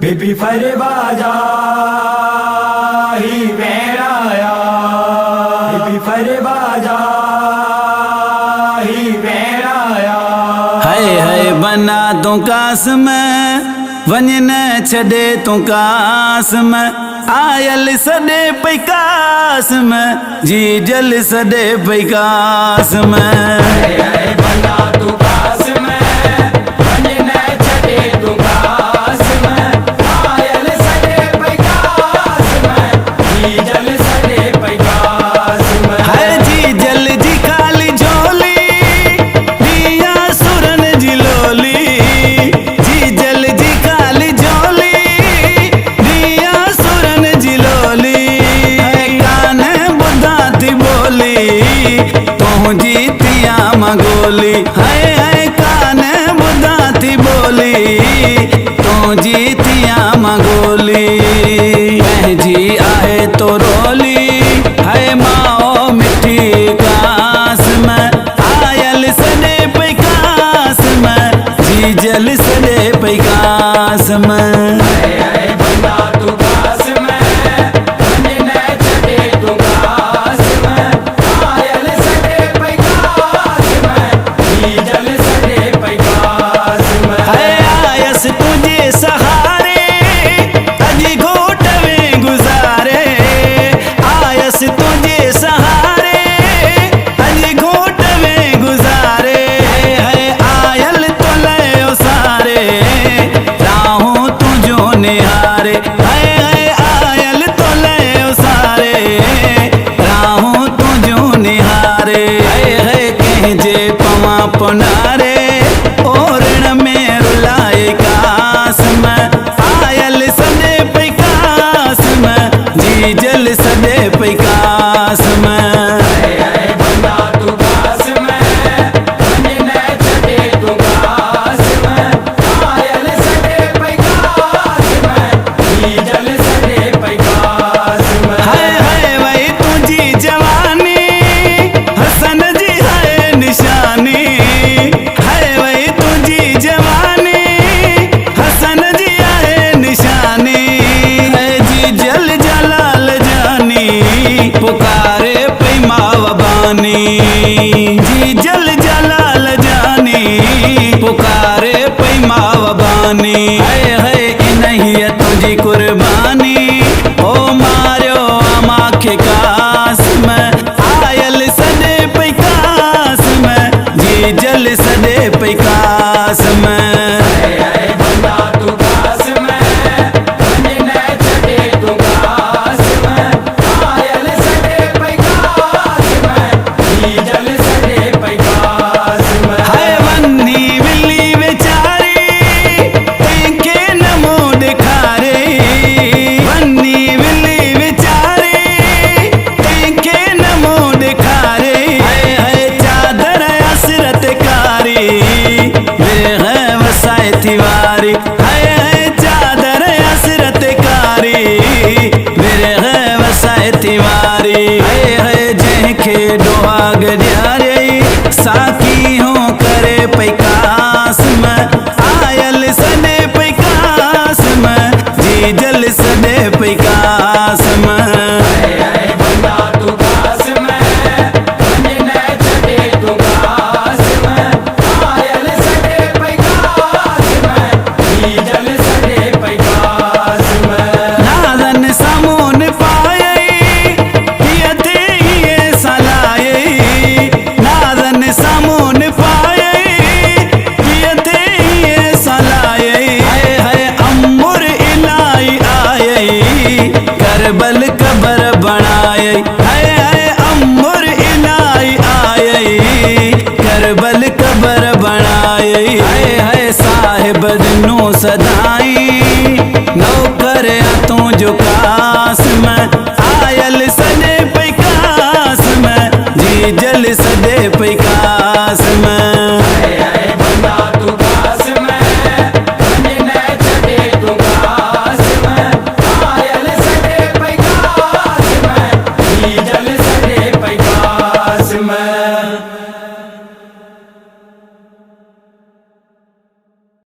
बीबी फरबाजा ही वेड़ाया, बीबी फरबाजा ही वेड़ाया। हाय हाय बना तू कास में वन न छड़े तू कास में, आयल सदे पैकास में जी जल सदे पैकास में। हाय हाय बना तू कास में वन न छड़े तू कास में, आयल सदे पैकास में जी जल सदे पैकास में। हाय जी जल जी काली झोली दिया सुरन जी लोली, जी जल जी काली झोली दिया सुरन जी लोली। कान बुधा थी बोली तू जीतिया मगोली, हाय हाय कान बुधा थी बोली तू जीतिया मगोली। जी आहे तो रोली हाय माओ मिठी कास में, आयल सदे पैकास में जी जल सदे पैकास में। हाय हाय बना तू कास में वन न छड़े तू कास में, आयल सदे पैकास में जी जल सदे पैकास में। हाय आयस तुझे सहारे अजी घोट में गुजारे, आयस तुझे सहारे अजी घोट में गुजारे। है आयल तो लयो सारे राहों तुझो निहारे, है आयल तो लयो सारे राहों तुझो निहारे। है कहीं जे पवा पुनारे ओरण में रुलाए कास में, आयल सदे पैकास में जी जल सदे पैकास में। हाय हाय बना तू कास में वन न छड़े तू कास में, आयल सदे पैकास में जी जल सदे पैकास में। हाय हाय वही तुझी जवानी हसन जी है निशानी, हाय वही तुझी जवानी हसन जी है निशानी। है जी जल जलाल जानी पुकारे पैमाव बानी, जी जल जलाल जानी पुकारे पैमाव बानी। है इन्हीं तुझी कुर्बानी ओ मारियो आमाखे कास में, आयल सदे पैकास में जी जल सदे पैकास में। हाय हाय बना तू कास में वन न छड़े तू कास में, आयल सदे पैकास में जी जल सदे पैकास में। हाय वन्नी बिल्ली बेचारी तैंखे नमो दिखारे, वन्नी बिल्ली बेचारी तैंखे नमो दिखारे। हाय चादर असरत कारी बिरह वसाए तिवारी, हाय चादर असरत कारी बिरह वसाए तिवारी। हाय जंहिंखे डोहाग ॾियारे साकी हो करे पैकास में, आयल सदे पैकास में जी जल सदे पैकास में। हाय हाय बना तू कास में वन न छड़े तू कास में, आयल सदे पैकास में जी जल सदे पैकास में। नादन सामून पाए ये थे ये सलाए, नादन सामून पाए ये थे ये सलाए। है अम्मुर इलाई आए करबल कबर बनाए, है अम्मुर इलाई आए करबल कबर बनाए। है साहिब दिनो सदाई नौकर तू जो का